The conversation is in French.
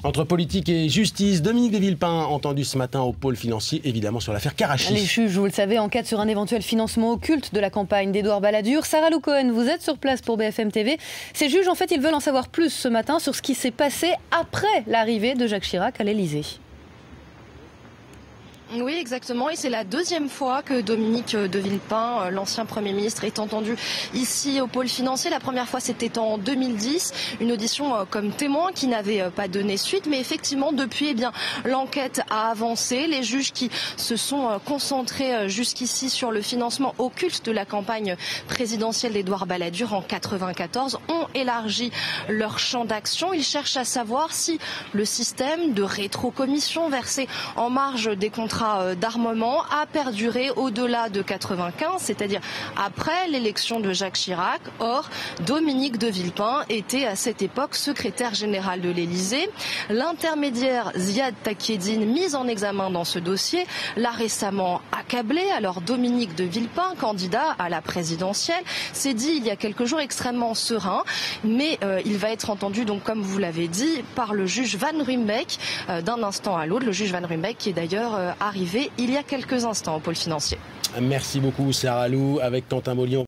Entre politique et justice, Dominique de Villepin, entendu ce matin au pôle financier, évidemment sur l'affaire Karachi. Les juges, vous le savez, enquêtent sur un éventuel financement occulte de la campagne d'Édouard Balladur. Sarah Lou Cohen, vous êtes sur place pour BFM TV. Ces juges, en fait, ils veulent en savoir plus ce matin sur ce qui s'est passé après l'arrivée de Jacques Chirac à l'Élysée. Oui, exactement. Et c'est la deuxième fois que Dominique de Villepin, l'ancien Premier ministre, est entendu ici au pôle financier. La première fois, c'était en 2010. Une audition comme témoin qui n'avait pas donné suite. Mais effectivement, depuis, l'enquête a avancé. Les juges qui se sont concentrés jusqu'ici sur le financement occulte de la campagne présidentielle d'Édouard Balladur en 1994 ont élargi leur champ d'action. Ils cherchent à savoir si le système de rétrocommission versé en marge des contrats d'armement a perduré au-delà de 95, c'est-à-dire après l'élection de Jacques Chirac. Or, Dominique de Villepin était à cette époque secrétaire général de l'Élysée. L'intermédiaire Ziad Takieddine, mis en examen dans ce dossier, l'a récemment accablé. Alors Dominique de Villepin, candidat à la présidentielle, s'est dit il y a quelques jours extrêmement serein, mais il va être entendu, donc comme vous l'avez dit, par le juge Van Ruymbeck d'un instant à l'autre. Le juge Van Ruymbeck qui est d'ailleurs arrivé il y a quelques instants au pôle financier. Merci beaucoup Sarah Lou avec Quentin Mollion.